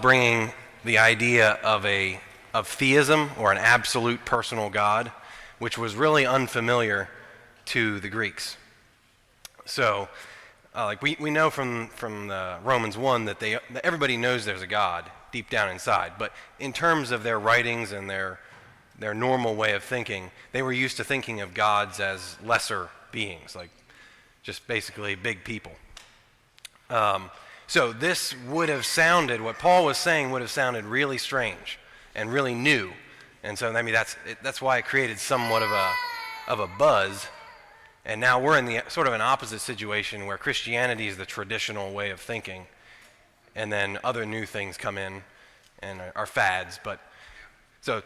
bringing the idea of theism, or an absolute personal God, which was really unfamiliar to the Greeks. So, we know from Romans 1 that everybody knows there's a God deep down inside, but in terms of their writings and their normal way of thinking, they were used to thinking of gods as lesser beings, like just basically big people. So this would have sounded, what Paul was saying would have sounded really strange and really new. And so, I mean, that's why it created somewhat of a buzz. And now we're in the sort of an opposite situation where Christianity is the traditional way of thinking, and then other new things come in and are fads. But so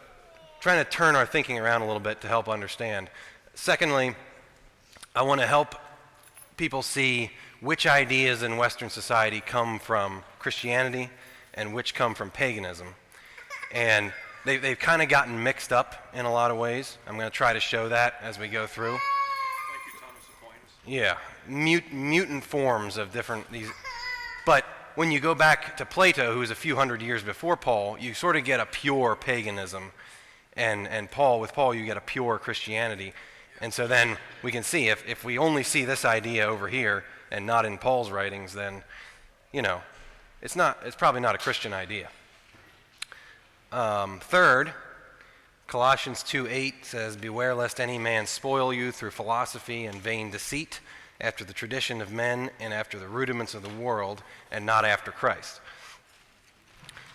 trying to turn our thinking around a little bit to help understand. Secondly, I want to help people see which ideas in Western society come from Christianity and which come from paganism. And they've kind of gotten mixed up in a lot of ways. I'm going to try to show that as we go through. Thank you, Thomas Aquinas. Yeah, mutant forms of these. But when you go back to Plato, who was a few hundred years before Paul, you sort of get a pure paganism. And with Paul, you get a pure Christianity. And so then we can see, if we only see this idea over here and not in Paul's writings, then, it's probably not a Christian idea. Third, Colossians 2:8 says, "Beware lest any man spoil you through philosophy and vain deceit, after the tradition of men and after the rudiments of the world, and not after Christ."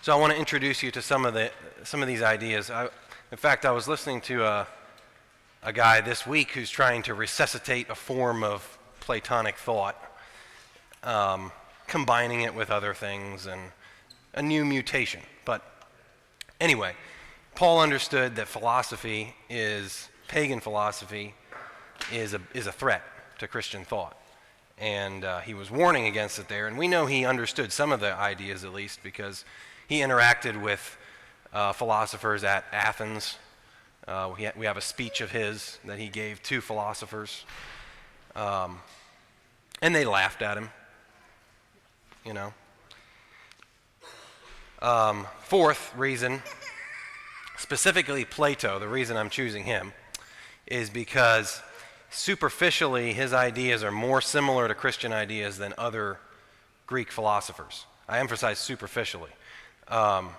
So I want to introduce you to some of these ideas. In fact, I was listening to a guy this week who's trying to resuscitate a form of Platonic thought, combining it with other things and a new mutation. But anyway, Paul understood that pagan philosophy is a threat to Christian thought. And he was warning against it there. And we know he understood some of the ideas, at least, because he interacted with philosophers at Athens. We have a speech of his that he gave to philosophers. And they laughed at him, Fourth reason, specifically Plato, the reason I'm choosing him, is because superficially his ideas are more similar to Christian ideas than other Greek philosophers. I emphasize superficially. And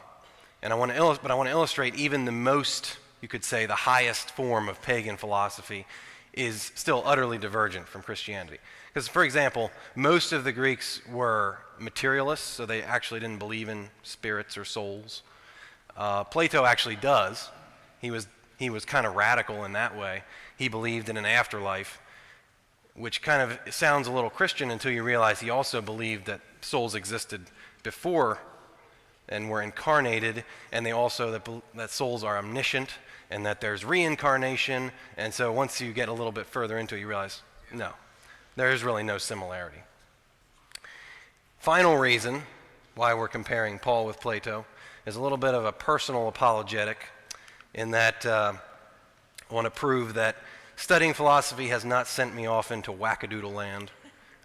I want to illustrate even the most, you could say, the highest form of pagan philosophy is still utterly divergent from Christianity. Because, for example, most of the Greeks were materialists, so they actually didn't believe in spirits or souls. Plato actually does. He was kind of radical in that way. He believed in an afterlife, which kind of sounds a little Christian until you realize he also believed that souls existed before and were incarnated, and they also that souls are omniscient and that there's reincarnation. And so once you get a little bit further into it, you realize, no, there is really no similarity. Final reason why we're comparing Paul with Plato is a little bit of a personal apologetic, in that I want to prove that studying philosophy has not sent me off into wackadoodle land,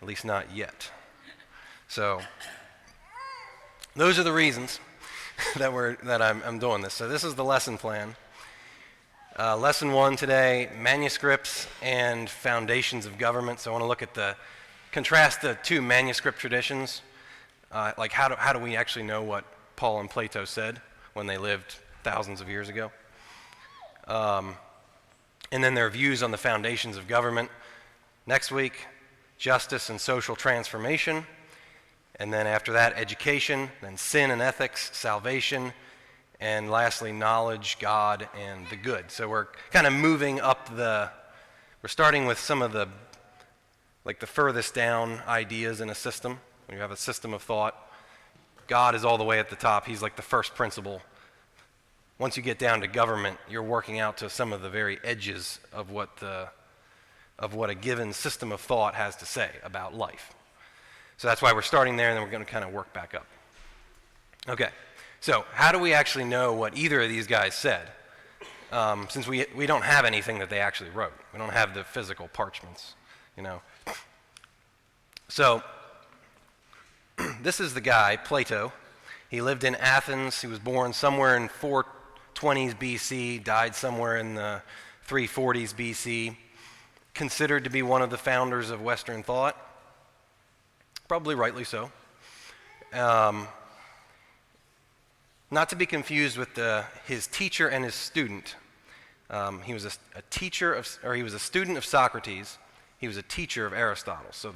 at least not yet. So those are the reasons that I'm doing this. So this is the lesson plan. Lesson 1 today, manuscripts and foundations of government. So I want to look at contrast the two manuscript traditions. Like how do we actually know what Paul and Plato said when they lived thousands of years ago? And then their views on the foundations of government. Next week, justice and social transformation. And then after that, education, then sin and ethics, salvation, and lastly, knowledge, God, and the good. So we're kind of moving up we're starting with some of the furthest down ideas in a system. When you have a system of thought, God is all the way at the top. He's like the first principle. Once you get down to government, you're working out to some of the very edges of what a given system of thought has to say about life. So that's why we're starting there, and then we're going to kind of work back up. Okay, so how do we actually know what either of these guys said? Since we don't have anything that they actually wrote. We don't have the physical parchments, So this is the guy, Plato, He lived in Athens. He was born somewhere in 420s BC, died somewhere in the 340s BC. Considered to be one of the founders of Western thought. Probably rightly so. Not to be confused with his teacher and his student. He was a student of Socrates. He was a teacher of Aristotle. So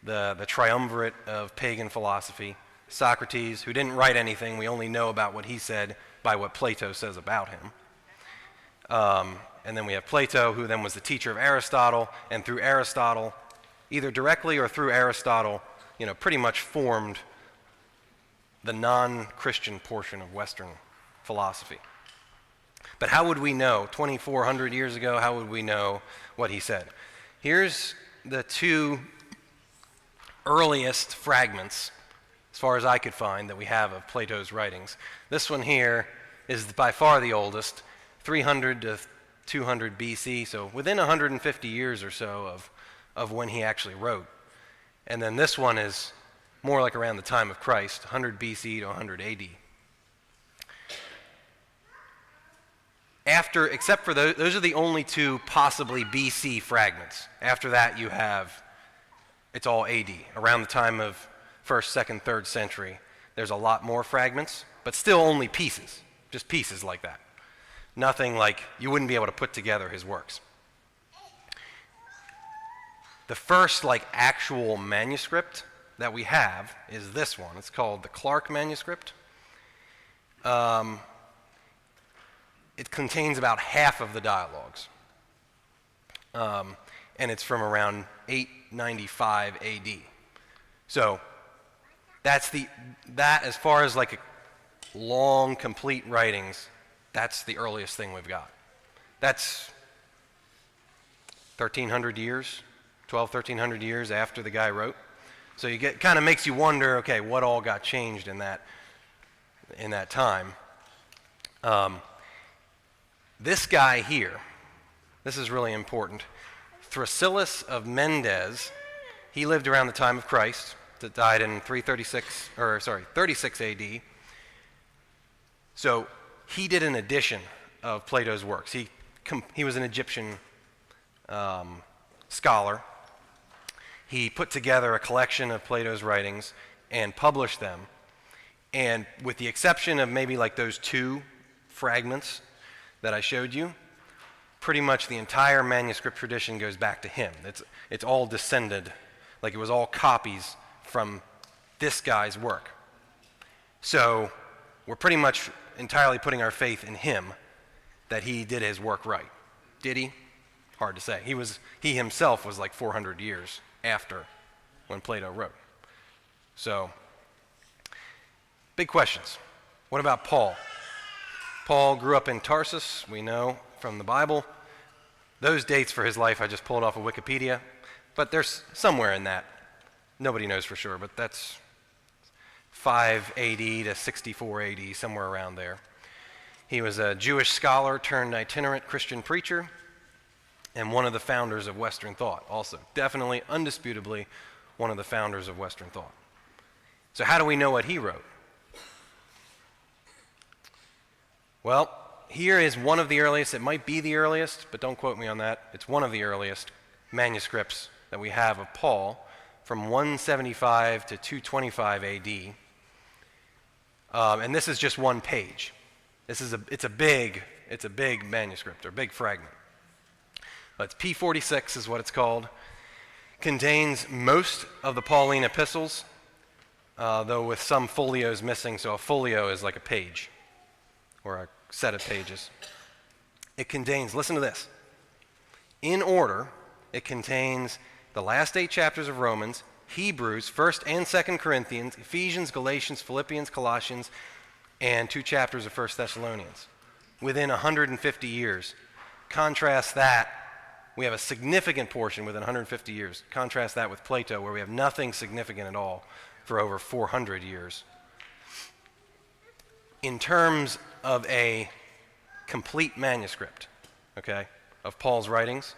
the triumvirate of pagan philosophy. Socrates, who didn't write anything, we only know about what he said by what Plato says about him. And then we have Plato, who then was the teacher of Aristotle, and through Aristotle, either directly or through Aristotle, pretty much formed the non-Christian portion of Western philosophy. But how would we know, 2,400 years ago, how would we know what he said? Here's the two earliest fragments, as far as I could find, that we have of Plato's writings. This one here is by far the oldest, 300 to 200 BC, so within 150 years or so of when he actually wrote. And then this one is more like around the time of Christ, 100 BC to 100 AD. Except for those are the only two possibly BC fragments. After that it's all AD, around the time of 1st, 2nd, 3rd century. There's a lot more fragments, but still only pieces, just pieces like that. Nothing like you wouldn't be able to put together his works. The first actual manuscript that we have is this one. It's called the Clark manuscript. It contains about half of the dialogues. And it's from around 895 AD. So that as far as long, complete writings, that's the earliest thing we've got. That's 1,300 years, 1,300 years after the guy wrote. So kind of makes you wonder, okay, what all got changed in that time? This guy here, this is really important. Thrasyllus of Mendes, he lived around the time of Christ, that died in 36 AD. So he did an edition of Plato's works. He was an Egyptian scholar. He put together a collection of Plato's writings and published them. And with the exception of maybe those two fragments that I showed you, pretty much the entire manuscript tradition goes back to him. It's all descended, it was all copies from this guy's work. So we're pretty much entirely putting our faith in him that he did his work right. Did he? Hard to say. He himself was 400 years after when Plato wrote. So, big questions. What about Paul? Paul grew up in Tarsus, we know from the Bible. Those dates for his life I just pulled off of Wikipedia, but there's somewhere in that. Nobody knows for sure, but that's 5 AD to 64 AD, somewhere around there. He was a Jewish scholar turned itinerant Christian preacher and one of the founders of Western thought also. Definitely, undisputably, one of the founders of Western thought. So how do we know what he wrote? Well, here is one of the earliest. It might be the earliest, but don't quote me on that. It's one of the earliest manuscripts that we have of Paul from 175 to 225 AD. And this is just one page. It's a big manuscript or big fragment. It's P46 is what it's called. Contains most of the Pauline epistles, though with some folios missing. So a folio is like a page or a set of pages. It contains, listen to this. In order, it contains the last 8 chapters of Romans, Hebrews, 1st and 2nd Corinthians, Ephesians, Galatians, Philippians, Colossians, and 2 chapters of 1st Thessalonians. Within 150 years. Contrast that, we have a significant portion within 150 years. Contrast that with Plato, where we have nothing significant at all for over 400 years. In terms of a complete manuscript, okay, of Paul's writings,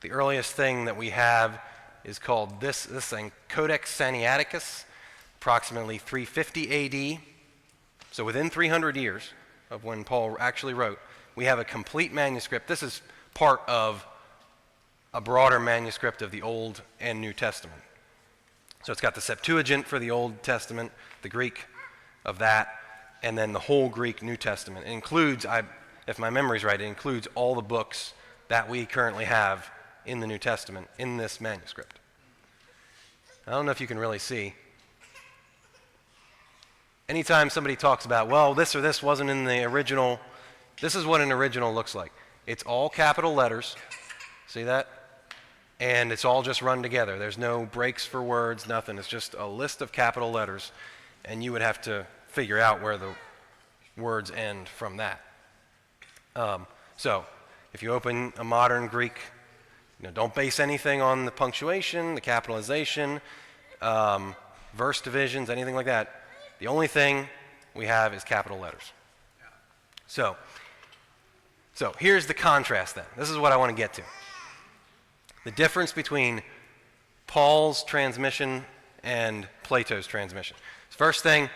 the earliest thing that we have is called this thing, Codex Sinaiticus. approximately 350 AD, so within 300 years of when Paul actually wrote, we have a complete manuscript. This is part of a broader manuscript of the Old and New Testament. So it's got the Septuagint for the Old Testament, the Greek of that, and then the whole Greek New Testament. It includes, if my memory's right, it includes all the books that we currently have in the New Testament in this manuscript. I don't know if you can really see. Anytime somebody talks about, well, this or this wasn't in the original, this is what an original looks like. It's all capital letters. See that? And it's all just run together. There's no breaks for words, nothing. It's just a list of capital letters, and you would have to figure out where the words end from that. So if you open a modern Greek, don't base anything on the punctuation, the capitalization, verse divisions, anything like that. The only thing we have is capital letters. So here's the contrast then. This is what I want to get to. The difference between Paul's transmission and Plato's transmission. First thing,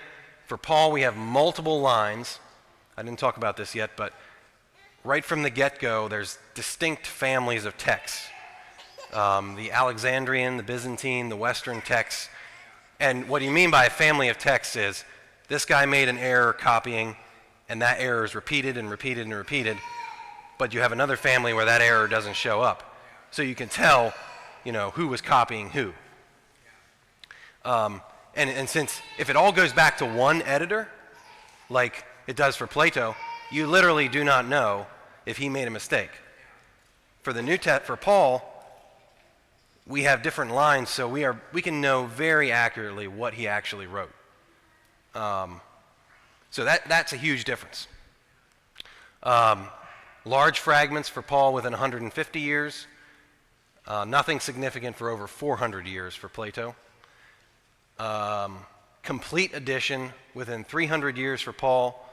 for Paul we have multiple lines. I didn't talk about this yet, but right from the get-go there's distinct families of texts. The Alexandrian, the Byzantine, the Western texts. And what you mean by a family of texts is this guy made an error copying, and that error is repeated and repeated and repeated, but you have another family where that error doesn't show up. So you can tell, who was copying who. And since if it all goes back to one editor, like it does for Plato, you literally do not know if he made a mistake. For for Paul, we have different lines, so we can know very accurately what he actually wrote. So that's a huge difference. Large fragments for Paul within 150 years. Nothing significant for over 400 years for Plato. Complete edition within 300 years for Paul.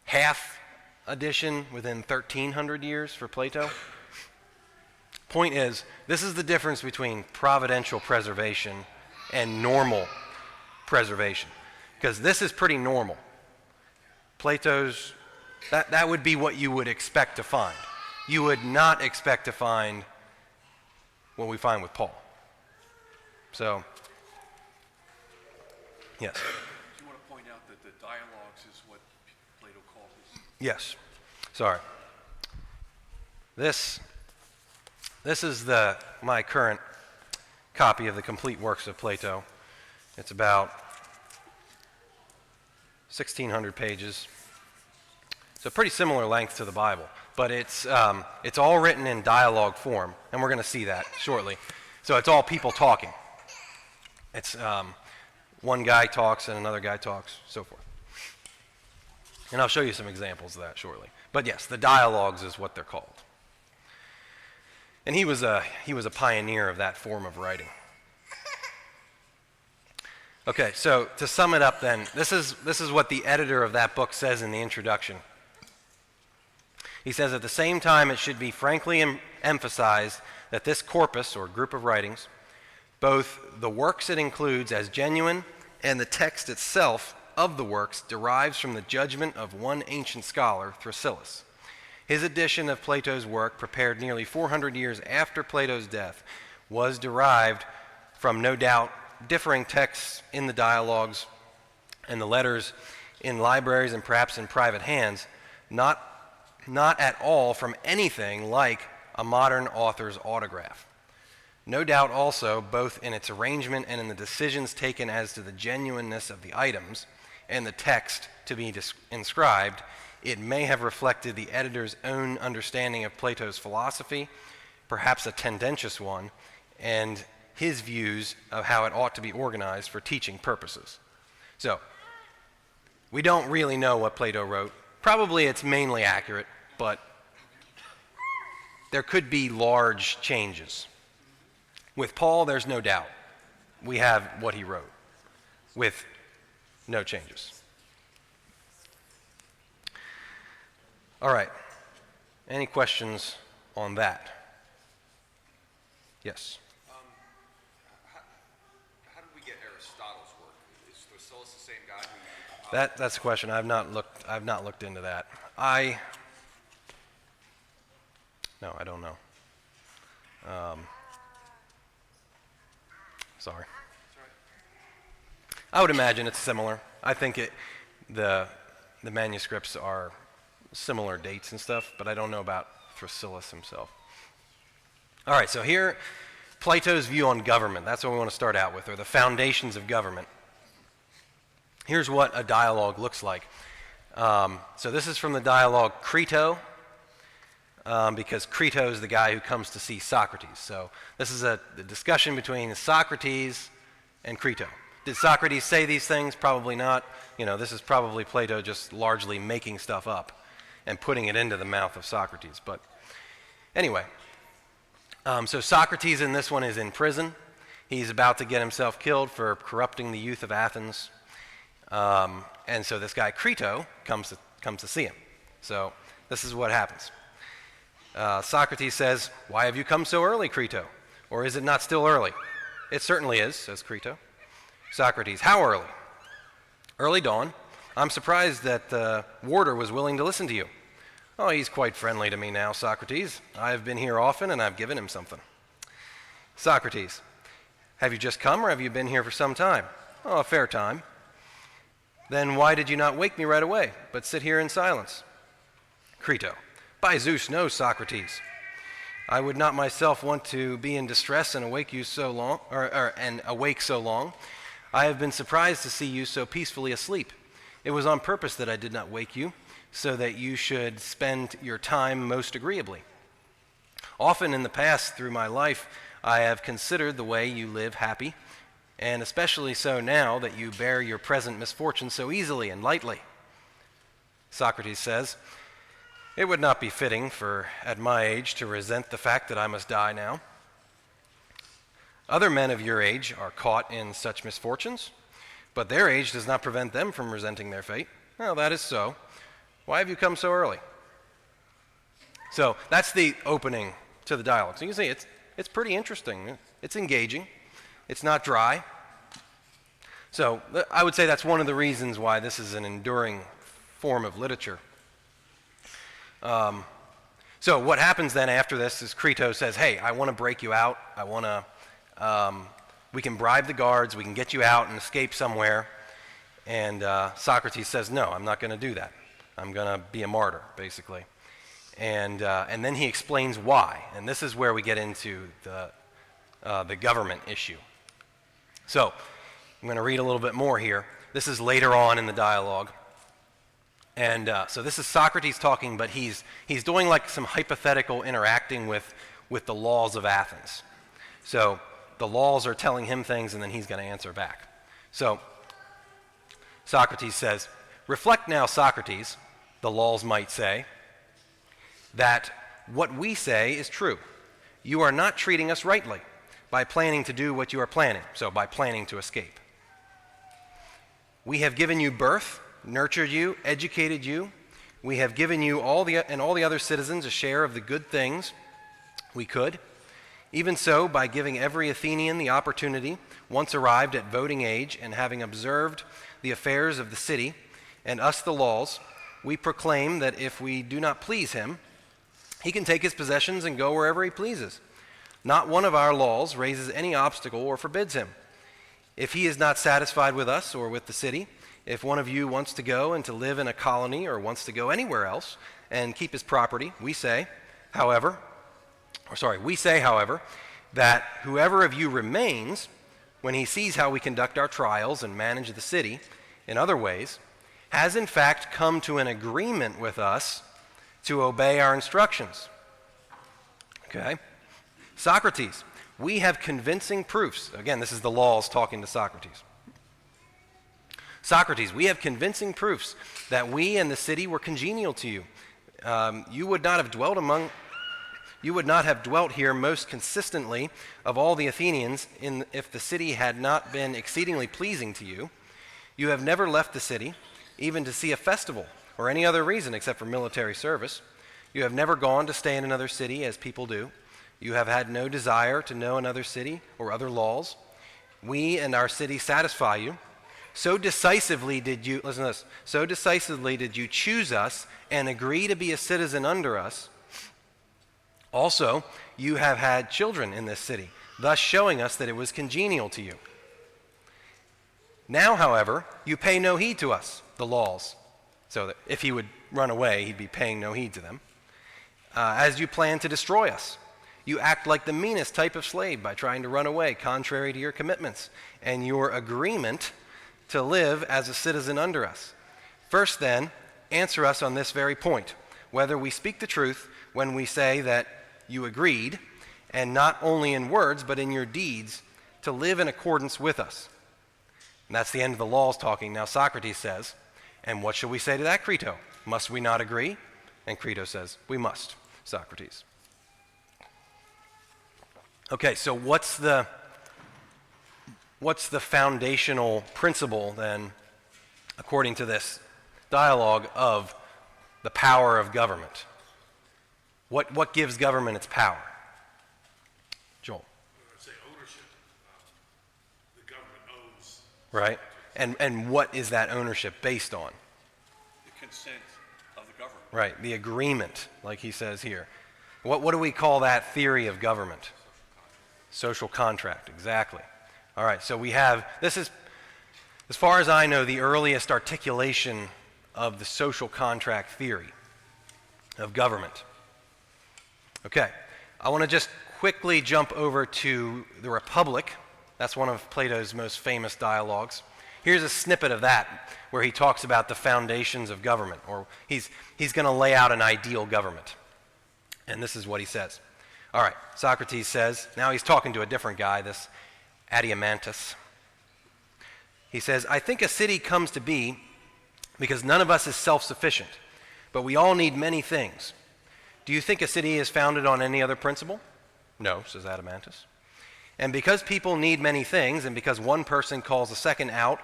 Half edition within 1,300 years for Plato. Point is, this is the difference between providential preservation and normal preservation. Because this is pretty normal. Plato's, that would be what you would expect to find. You would not expect to find what we find with Paul. So, yes. Do you want to point out that the dialogues is what Plato calls this? Yes. Sorry. This is my current copy of the complete works of Plato. It's about 1,600 pages. It's a pretty similar length to the Bible, but it's all written in dialogue form, and we're going to see that shortly. So it's all people talking. It's one guy talks and another guy talks, so forth. And I'll show you some examples of that shortly. But yes, the dialogues is what they're called. And he was a pioneer of that form of writing. Okay, so to sum it up then, this is what the editor of that book says in the introduction. He says, at the same time, it should be frankly emphasized that this corpus, or group of writings, both the works it includes as genuine and the text itself of the works derives from the judgment of one ancient scholar, Thrasyllus. His edition of Plato's work, prepared nearly 400 years after Plato's death, was derived from, no doubt, differing texts in the dialogues and the letters in libraries and perhaps in private hands, not at all from anything like a modern author's autograph. No doubt also, both in its arrangement and in the decisions taken as to the genuineness of the items and the text to be inscribed, it may have reflected the editor's own understanding of Plato's philosophy, perhaps a tendentious one, and his views of how it ought to be organized for teaching purposes. So, we don't really know what Plato wrote. Probably it's mainly accurate, but there could be large changes. With Paul, there's no doubt. We have what he wrote, with no changes. All right. Any questions on that? Yes. How did we get Aristotle's work? That's the question. I've not looked into that. No, I don't know. Sorry. I would imagine it's similar. I think the manuscripts are similar dates and stuff, but I don't know about Thrasyllus himself. All right, so here, Plato's view on government. That's what we want to start out with, or the foundations of government. Here's what a dialogue looks like. So this is from the dialogue Crito, because Crito is the guy who comes to see Socrates. So this is the discussion between Socrates and Crito. Did Socrates say these things? Probably not. This is probably Plato just largely making stuff up and putting it into the mouth of Socrates. But anyway, so Socrates in this one is in prison. He's about to get himself killed for corrupting the youth of Athens. And so this guy Crito comes to see him. So this is what happens. Socrates says, "Why have you come so early, Crito? Or is it not still early?" "It certainly is," says Crito. Socrates, "How early?" "Early dawn. I'm surprised that the warder was willing to listen to you." "Oh, he's quite friendly to me now, Socrates. I've been here often and I've given him something." Socrates, "Have you just come or have you been here for some time?" "Oh, a fair time." "Then why did you not wake me right away, but sit here in silence?" Crito, "By Zeus, no, Socrates. I would not myself want to be in distress and awake you so long, and awake so long. I have been surprised to see you so peacefully asleep. It was on purpose that I did not wake you, so that you should spend your time most agreeably. Often in the past through my life, I have considered the way you live happy, and especially so now that you bear your present misfortune so easily and lightly." Socrates says, "It would not be fitting at my age to resent the fact that I must die now. Other men of your age are caught in such misfortunes, but their age does not prevent them from resenting their fate." "Well, that is so. Why have you come so early?" So that's the opening to the dialogue. So you can see it's pretty interesting. It's engaging. It's not dry. So I would say that's one of the reasons why this is an enduring form of literature. So what happens then after this is Crito says, "Hey, I want to break you out. We can bribe the guards. We can get you out and escape somewhere." And Socrates says, "No, I'm not going to do that. I'm going to be a martyr," basically. And then he explains why. And this is where we get into the government issue. So I'm going to read a little bit more here. This is later on in the dialogue. And so this is Socrates talking, but he's doing like some hypothetical interacting with the laws of Athens. So the laws are telling him things, and then he's going to answer back. So Socrates says, "Reflect now, Socrates," the laws might say, "that what we say is true. You are not treating us rightly by planning to do what you are planning," so by planning to escape. "We have given you birth, nurtured you, educated you. We have given you all the other citizens a share of the good things we could. Even so, by giving every Athenian the opportunity, once arrived at voting age and having observed the affairs of the city and us the laws, we proclaim that if we do not please him, he can take his possessions and go wherever he pleases. Not one of our laws raises any obstacle or forbids him. If he is not satisfied with us or with the city, if one of you wants to go and to live in a colony or wants to go anywhere else and keep his property, we say, however, that whoever of you remains, when he sees how we conduct our trials and manage the city in other ways, has in fact come to an agreement with us to obey our instructions." Okay? Socrates, "We have convincing proofs." Again, this is the laws talking to Socrates. Socrates, "We have convincing proofs that we and the city were congenial to you. You would not have dwelt here most consistently of all the Athenians if the city had not been exceedingly pleasing to you. You have never left the city, even to see a festival or any other reason except for military service. You have never gone to stay in another city as people do. You have had no desire to know another city or other laws. We and our city satisfy you. so decisively did you, listen to this, so decisively did you choose us and agree to be a citizen under us. Also, you have had children in this city, thus showing us that it was congenial to you. Now, however, you pay no heed to us, the laws. So that if he would run away, he'd be paying no heed to them. As you plan to destroy us. You act like the meanest type of slave by trying to run away, contrary to your commitments and your agreement to live as a citizen under us. First, then, answer us on this very point, whether we speak the truth when we say that you agreed, and not only in words, but in your deeds, to live in accordance with us. And that's the end of the laws talking. Now Socrates says, and what shall we say to that, Crito? Must we not agree? And Crito says, we must, Socrates. Okay, so what's the foundational principle then, according to this dialogue, of the power of government? What gives government its power? Joel. I'd say ownership. The government owns. Right? And what is that ownership based on? The consent of the government. Right, the agreement, like he says here. What do we call that theory of government? Social contract, exactly. All right, so we have, this is, as far as I know, the earliest articulation of the social contract theory of government. Okay, I want to just quickly jump over to the Republic. That's one of Plato's most famous dialogues. Here's a snippet of that where he talks about the foundations of government, or he's going to lay out an ideal government. And this is what he says. All right, Socrates says, now he's talking to a different guy, this Adeimantus. He says, I think a city comes to be because none of us is self-sufficient, but we all need many things. Do you think a city is founded on any other principle? No, says Adeimantus. And because people need many things, and because one person calls a second out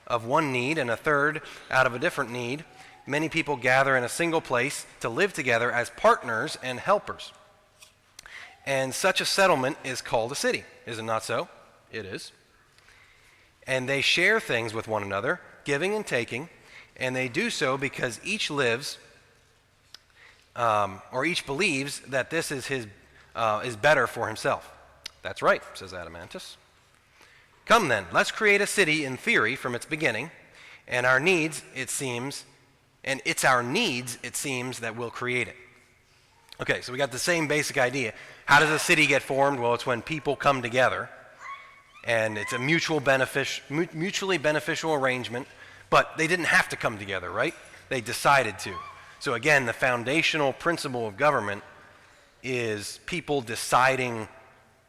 of one need and a third out of a different need, many people gather in a single place to live together as partners and helpers. And such a settlement is called a city. Is it not so? It is. And they share things with one another, giving and taking, and they do so because each lives, or each believes that this is better for himself. That's right, says Adeimantus. Come then, let's create a city in theory from its beginning, and our needs, it seems, and it's our needs, it seems, that will create it. Okay, so we got the same basic idea. How does a city get formed? Well, it's when people come together, and it's a mutually beneficial arrangement, but they didn't have to come together, right? They decided to. So again, the foundational principle of government is people deciding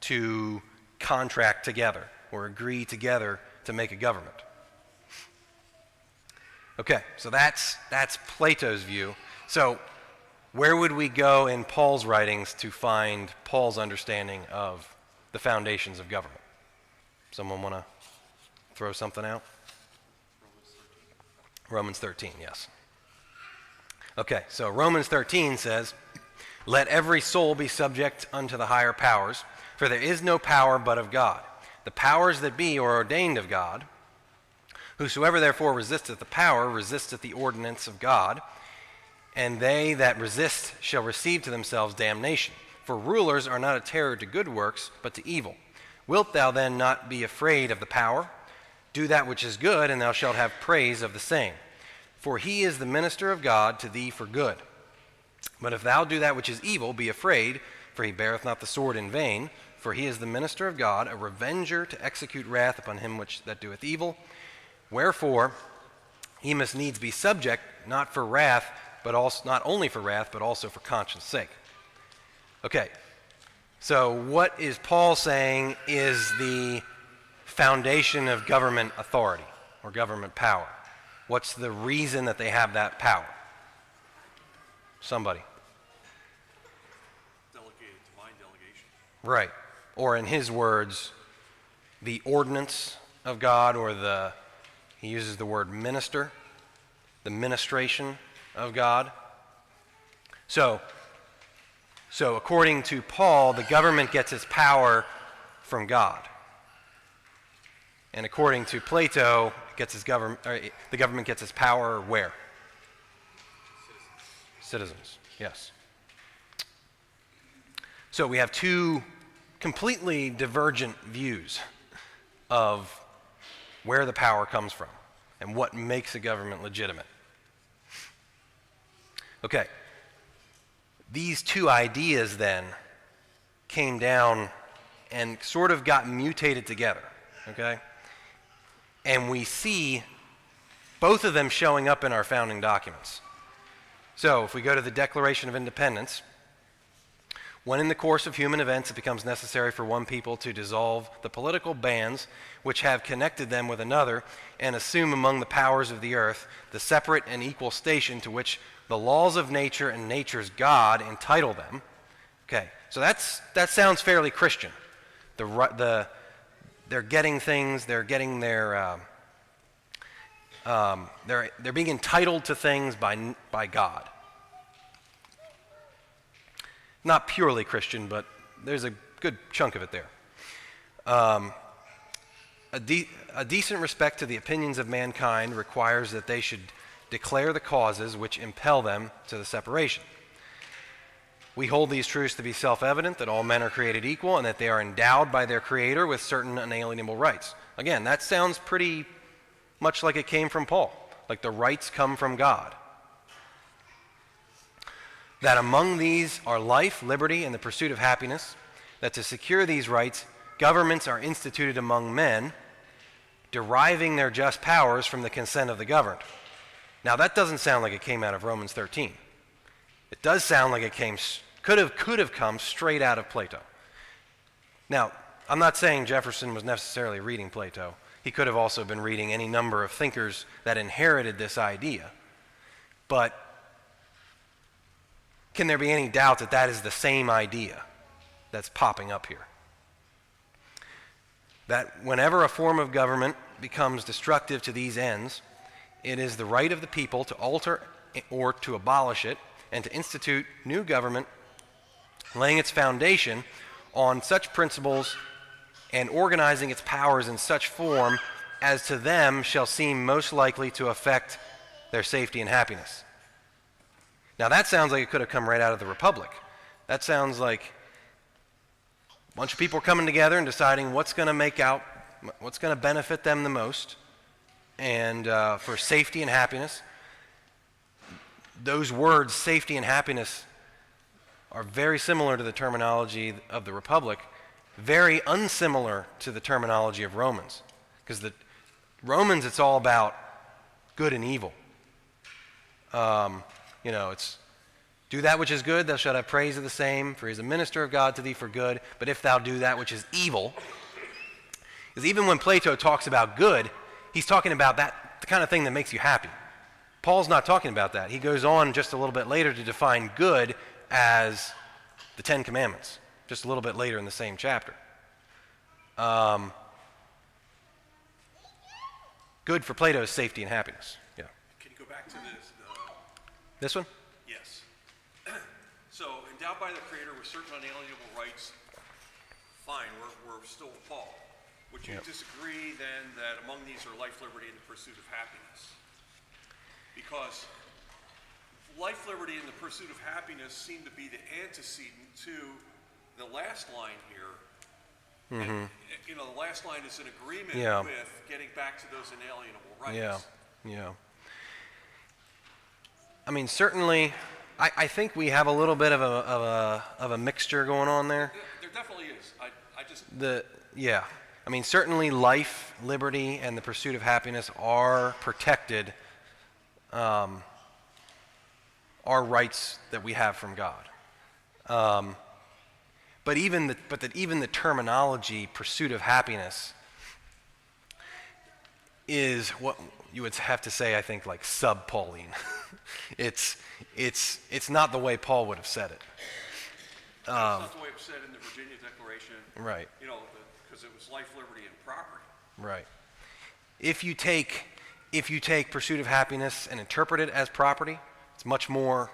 to contract together or agree together to make a government. Okay, so that's Plato's view. So where would we go in Paul's writings to find Paul's understanding of the foundations of government? Someone want to throw something out? Romans 13, yes. Okay, so Romans 13 says, let every soul be subject unto the higher powers, for there is no power but of God. The powers that be are ordained of God. Whosoever therefore resisteth the power resisteth the ordinance of God, and they that resist shall receive to themselves damnation. For rulers are not a terror to good works, but to evil. Wilt thou then not be afraid of the power? Do that which is good, and thou shalt have praise of the same. For he is the minister of God to thee for good. But if thou do that which is evil, be afraid, for he beareth not the sword in vain. For he is the minister of God, a revenger to execute wrath upon him that doeth evil. Wherefore he must needs be subject, not for wrath, but also not only for wrath, but also for conscience sake. Okay, so what is Paul saying is the foundation of government authority or government power? What's the reason that they have that power? Somebody. Divine delegation. Right. Or in his words, the ordinance of God, or he uses the word minister, the ministration of God. So according to Paul, the government gets its power from God. And according to Plato, it gets its government, or the government gets its power where? Citizens, yes. So we have two completely divergent views of where the power comes from and what makes a government legitimate. Okay, these two ideas then came down and sort of got mutated together, okay? And we see both of them showing up in our founding documents. So if we go to the Declaration of Independence, when in the course of human events it becomes necessary for one people to dissolve the political bands which have connected them with another and assume among the powers of the earth the separate and equal station to which the laws of nature and nature's God entitle them. Okay, so that sounds fairly Christian. They're getting things, they're getting their, they're being entitled to things by God. Not purely Christian, but there's a good chunk of it there. A decent respect to the opinions of mankind requires that they should declare the causes which impel them to the separation. We hold these truths to be self-evident, that all men are created equal and that they are endowed by their Creator with certain unalienable rights. Again, that sounds pretty much like it came from Paul, like the rights come from God. That among these are life, liberty, and the pursuit of happiness, that to secure these rights, governments are instituted among men, deriving their just powers from the consent of the governed. Now that doesn't sound like it came out of Romans 13. It does sound like it could have come straight out of Plato. Now, I'm not saying Jefferson was necessarily reading Plato. He could have also been reading any number of thinkers that inherited this idea. But can there be any doubt that that is the same idea that's popping up here? That whenever a form of government becomes destructive to these ends, it is the right of the people to alter or to abolish it and to institute new government, laying its foundation on such principles and organizing its powers in such form as to them shall seem most likely to affect their safety and happiness. Now that sounds like it could have come right out of the Republic. That sounds like a bunch of people coming together and deciding what's going to benefit them the most, and for safety and happiness. Those words, safety and happiness, are very similar to the terminology of the Republic, very unsimilar to the terminology of Romans. Because the Romans, it's all about good and evil. It's do that which is good, thou shalt have praise of the same, for he is a minister of God to thee for good. But if thou do that which is evil, because even when Plato talks about good, he's talking about that the kind of thing that makes you happy. Paul's not talking about that. He goes on just a little bit later to define good as the Ten Commandments, just a little bit later in the same chapter. Good for Plato is safety and happiness. Yeah. Can you go back to this? This one? Yes. So, endowed by the Creator with certain unalienable rights, fine, we're still with Paul. Would you disagree then that among these are life, liberty, and the pursuit of happiness? Because life, liberty, and the pursuit of happiness seem to be the antecedent to the last line here. Mm-hmm. And, the last line is in agreement with getting back to those inalienable rights. Yeah. I mean, certainly, I think we have a little bit of a mixture going on there. There definitely is. I mean, certainly life, liberty, and the pursuit of happiness are protected, are rights that we have from God. But even the terminology "pursuit of happiness" is what you would have to say, I think, like sub-Pauline. It's not the way Paul would have said it. It's not the way it was said in the Virginia Declaration. Right. Because it was life, liberty, and property. Right. If you take pursuit of happiness and interpret it as property, it's much more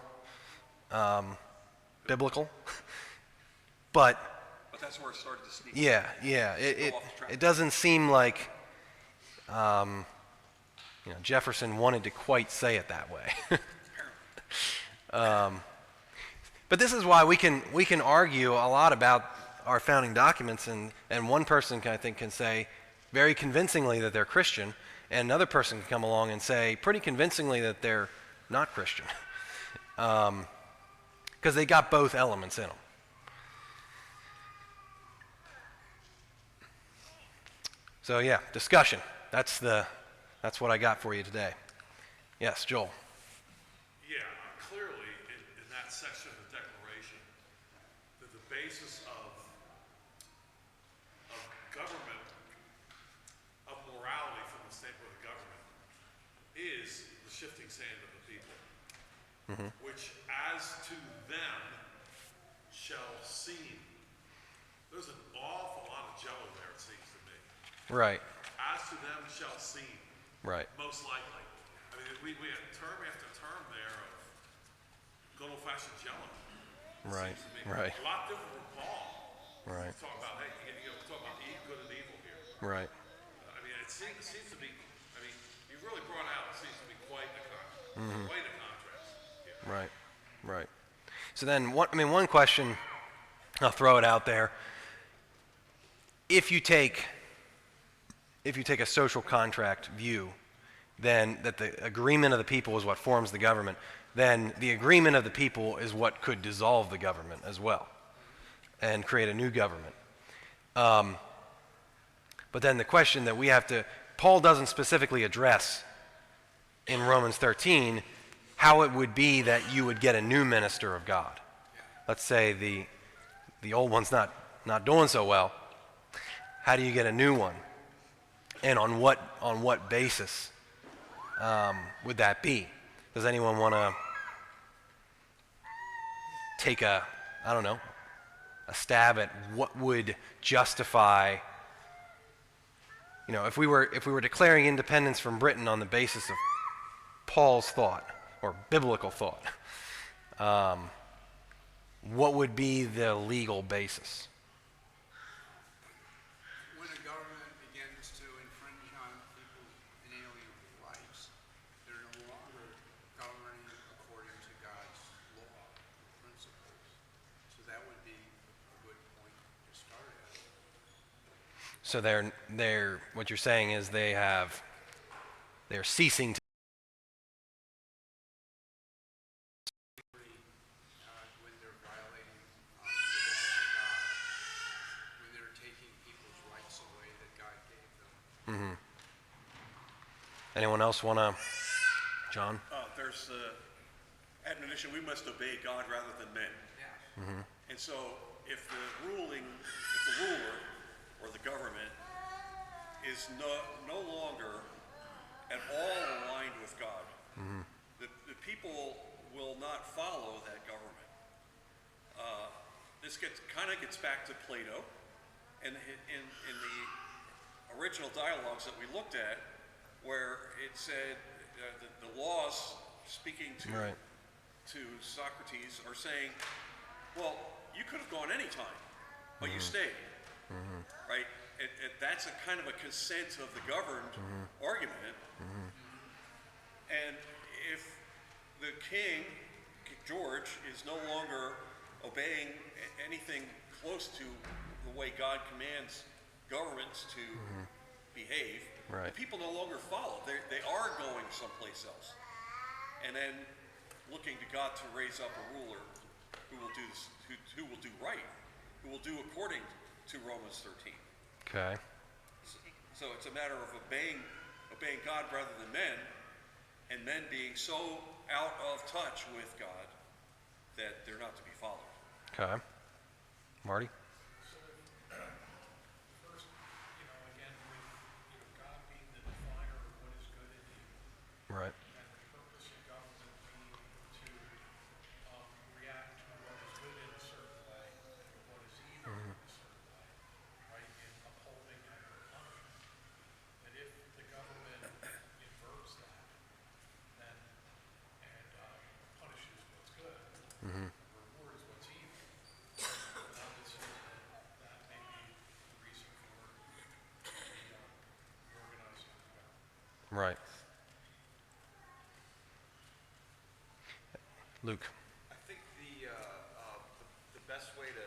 biblical. But that's where it started to sneak. Yeah. It doesn't seem like Jefferson wanted to quite say it that way. But this is why we can argue a lot about our founding documents, and one person I think can say very convincingly that they're Christian, and another person can come along and say pretty convincingly that they're not Christian, because they got both elements in them. So yeah, discussion. That's what I got for you today. Yes, Joel. Yeah, clearly in that section of the Declaration, that the basis of government, of morality from the standpoint of the government, is the shifting sand of the people, which as to them shall seem. There's an awful lot of jello there, it seems to me. Right. As to them shall seem. Right. Most likely. I mean, we have term after term there of good old-fashioned jello. Right. Seems to me. Right. A lot different from Paul. Right. Talk about, hey, talk about good and evil here. Right. I mean, it seems to be. I mean, you really brought out. It seems to be quite a contrast. Here. Right. Right. So then, one question, I'll throw it out there. If you take a social contract view, then that the agreement of the people is what forms the government, then the agreement of the people is what could dissolve the government as well and create a new government. But then the question that Paul doesn't specifically address in Romans 13 how it would be that you would get a new minister of God. Let's say the old one's not doing so well. How do you get a new one? And on what basis would that be? Does anyone want to take a stab at what would justify, if we were declaring independence from Britain on the basis of Paul's thought or biblical thought, what would be the legal basis? When a government begins to infringe on people's inalienable rights, they're no longer governing according to God's law and principles. So that would be a good point to start at. So they're what you're saying is they're ceasing to. When they're violating the law of God, when they're taking people's rights away that God gave them. Anyone else want to? John? There's admonition, we must obey God rather than men. Yeah. And so if the ruler or the government is no longer at all aligned with God, the people will not follow that government. This gets back to Plato, and in the original dialogues that we looked at, where it said the laws speaking to Socrates are saying, well, you could have gone any time, but you stayed, right? That's a kind of a consent of the governed argument. And if the king, George, is no longer obeying anything close to the way God commands governments to behave, Right. the people no longer follow. They are going someplace else. And then looking to God to raise up a ruler who will do this, who will do right, who will do according to Romans 13. Okay. So it's a matter of obeying God rather than men, and men being so out of touch with God that they're not to be followed. Okay. Marty? First, again, with God being the definer of what is good and evil, Right. and the purpose of government being to react to what is good in a certain way and what is evil in a certain way, right, in upholding and punishment. That if the government inverts that, then and punishes what's good, rewards what's evil, that may be the reason for the organizing of the government. Right. Luke. I think the best way to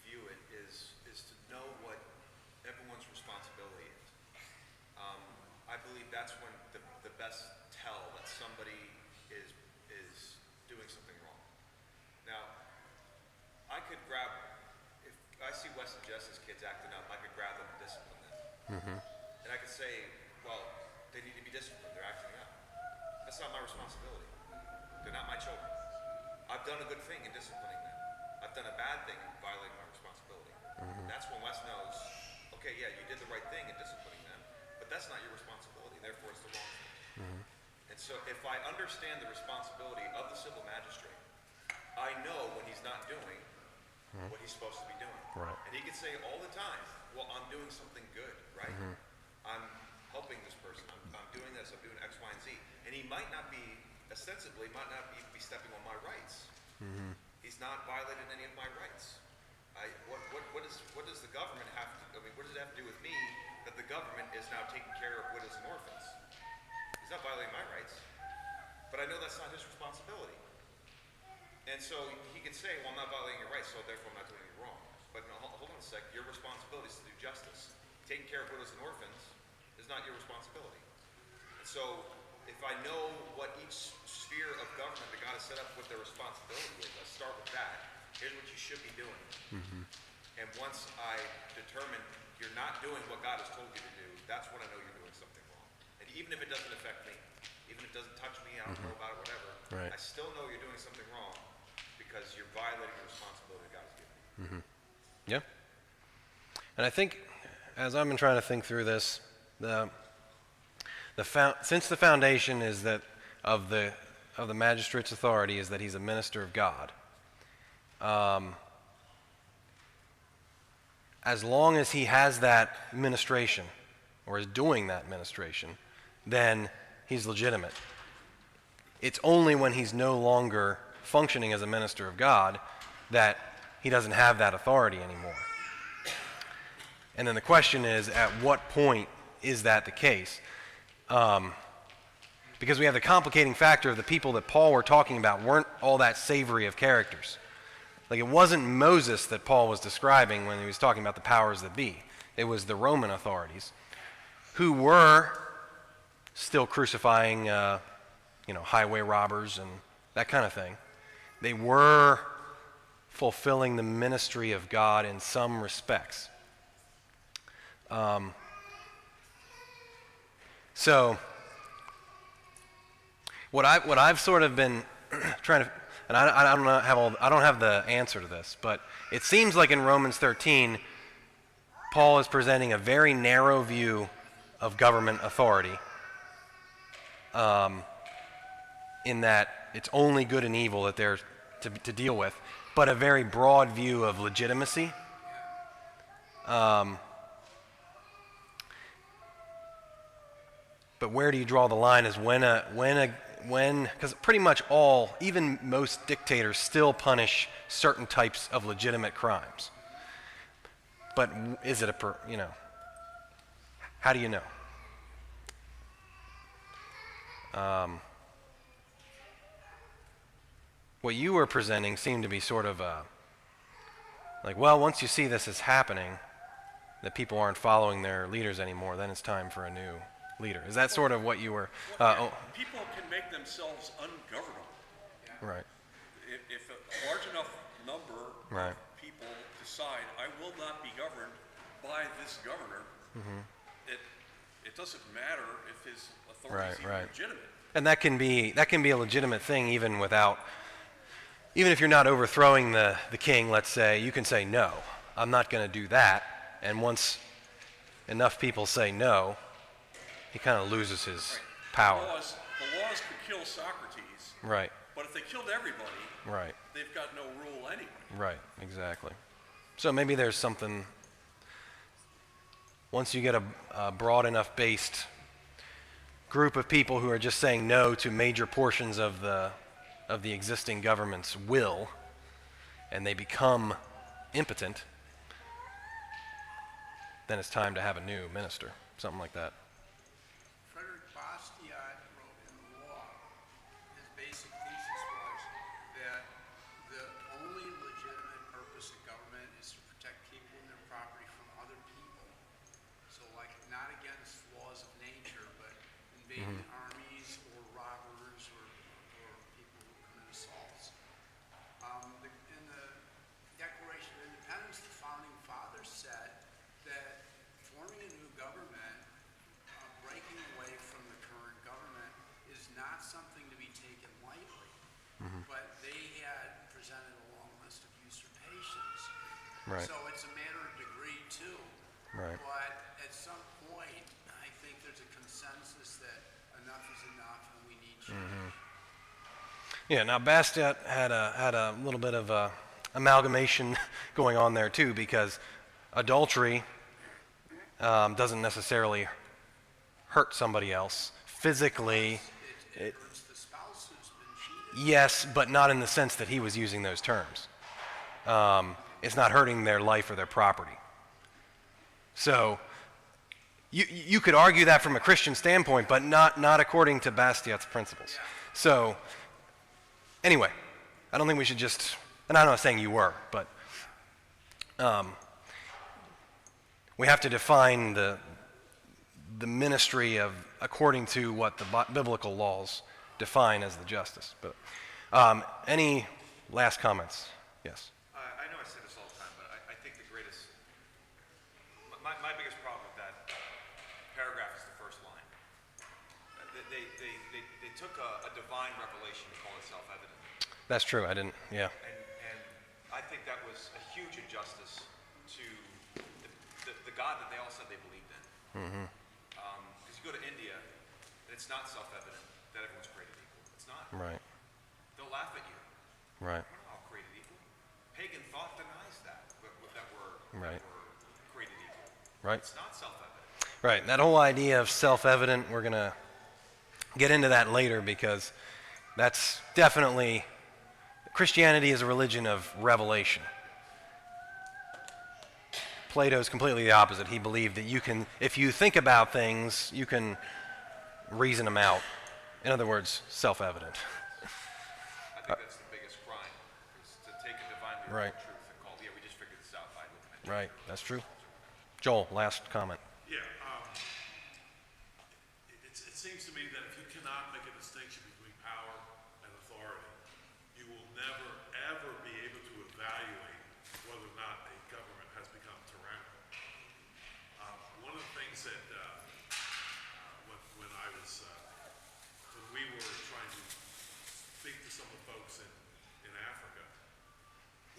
view it is to know what everyone's responsibility is. I believe that's when the best tell that somebody is doing something wrong. Now, I could grab, if I see Wes and Jess's kids acting up, I could grab them and discipline them. And I could say, well, they need to be disciplined, they're acting up. That's not my responsibility. They're not my children. I've done a good thing in disciplining them. I've done a bad thing in violating my responsibility. That's when Wes knows, okay, yeah, you did the right thing in disciplining them, but that's not your responsibility, therefore it's the wrong thing. And so if I understand the responsibility of the civil magistrate, I know when he's not doing what he's supposed to be doing. Right. And he can say all the time, well, I'm doing something good, right? I'm helping this person, I'm doing this, I'm doing X, Y, and Z. And he might not be, ostensibly, might not be stepping on my rights. He's not violated any of my rights. What does the government have to, I mean, what does it have to do with me that the government is now taking care of widows and orphans? He's not violating my rights. But I know that's not his responsibility. And so he could say, well, I'm not violating your rights, so therefore I'm not doing anything wrong. But no, hold on a sec, your responsibility is to do justice. Taking care of widows and orphans is not your responsibility. And so if I know what each sphere of government that God has set up, what their responsibility is, I start with that. Here's what you should be doing. And once I determine you're not doing what God has told you to do, that's when I know you're doing something wrong. And even if it doesn't affect me, even if it doesn't touch me, I don't know about it, whatever, Right. I still know you're doing something wrong because you're violating the responsibility God has given you. Yeah. And I think, as I've been trying to think through this, since the foundation is that of the magistrate's authority is that he's a minister of God, as long as he has that ministration or is doing that ministration, then he's legitimate. It's only when he's no longer functioning as a minister of God that he doesn't have that authority anymore. And then the question is, at what point is that the case? Because we have the complicating factor of the people that Paul were talking about weren't all that savory of characters. Like, it wasn't Moses that Paul was describing when he was talking about the powers that be. It was the Roman authorities who were still crucifying, highway robbers and that kind of thing. They were fulfilling the ministry of God in some respects. So what I've sort of been trying to, and I don't have the answer to this, but it seems like in Romans 13, Paul is presenting a very narrow view of government authority, in that it's only good and evil that they're to deal with, but a very broad view of legitimacy. But where do you draw the line is because pretty much even most dictators still punish certain types of legitimate crimes. But is it how do you know? What you were presenting seemed to be sort of once you see this is happening, that people aren't following their leaders anymore, then it's time for a new leader. Is that sort of what you were? People can make themselves ungovernable. Right. If a large enough number Right. of people decide, I will not be governed by this governor, it doesn't matter if his authority is even legitimate. And that can be a legitimate thing even if you're not overthrowing the king, let's say, you can say, no, I'm not going to do that. And once enough people say no, he kind of loses his power. The laws could kill Socrates, Right. but if they killed everybody, Right. they've got no rule anyway. Right. Exactly. So maybe there's something. Once you get a broad enough based group of people who are just saying no to major portions of the existing government's will, and they become impotent, then it's time to have a new minister, something like that. Frederick Bastiat wrote in the law, his basic thesis was, Right. So it's a matter of degree too. Right. But at some point, I think there's a consensus that enough is enough and we need change. Yeah, now Bastiat had a little bit of a amalgamation going on there too, because adultery doesn't necessarily hurt somebody else physically. It hurts the spouse who's been cheated. Yes, but not in the sense that he was using those terms. It's not hurting their life or their property. So you could argue that from a Christian standpoint, but not according to Bastiat's principles. So anyway, I don't think we should just, and I'm not saying you were, but we have to define the ministry of according to what the biblical laws define as the justice. But any last comments? Yes. I know I say this all the time, but I think the greatest, my biggest problem with that paragraph is the first line. They took a divine revelation to call it self-evident. That's true. I didn't, yeah. And I think that was a huge injustice to the God that they all said they believed in. Because you go to India, and it's not self-evident that everyone's created equal. It's not. Right. They'll laugh at you. Right. We're not all created equal. Pagan thought denies that Right. we're created equal. Right. It's not self-evident. Right. That whole idea of self-evident, we're going to get into that later, because that's definitely, Christianity is a religion of revelation. Plato's completely the opposite. He believed that you can, if you think about things, you can reason them out. In other words, self-evident. I think that's the biggest crime, is to take a divinely Right. revealed truth and call, yeah, we just figured this out by looking at Right. That's true. Joel, last comment. Yeah, it seems to me that if you cannot make a distinction between power and authority, you will never, ever be able to evaluate whether or not a government has become tyrannical. One of the things that when we were trying to speak to some of the folks in Africa,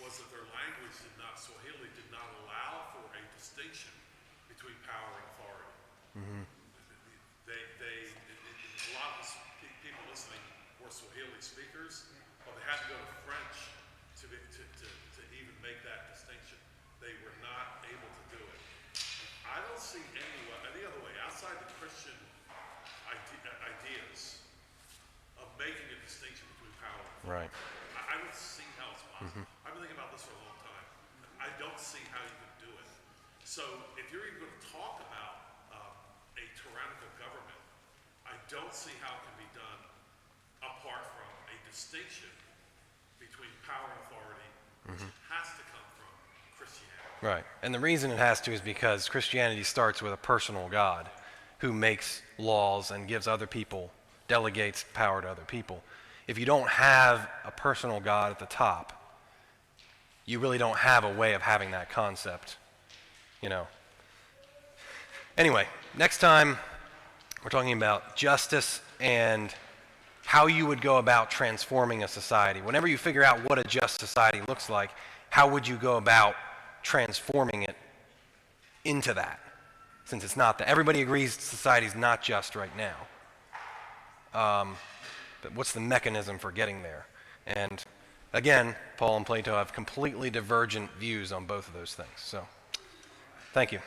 was that their language Swahili did not allow for a distinction between power and authority. A lot of people listening were Swahili speakers, but they had to go to French to even make that distinction. They were not able to do it. I don't see any other way outside the Christian ideas of making a distinction between power and authority. Right. I don't see how it's possible. I've been thinking about this for a long time. I don't see how you can do it. So if you're even going to talk about a tyrannical government, I don't see how it can be done apart from a distinction between power and authority, which has to come from Christianity. Right. And the reason it has to is because Christianity starts with a personal God who makes laws and gives other people, delegates power to other people. If you don't have a personal God at the top, you really don't have a way of having that concept, you know. Anyway, next time we're talking about justice and how you would go about transforming a society. Whenever you figure out what a just society looks like, how would you go about transforming it into that? Since it's not that. Everybody agrees society's not just right now. But what's the mechanism for getting there? And again, Paul and Plato have completely divergent views on both of those things. So, thank you.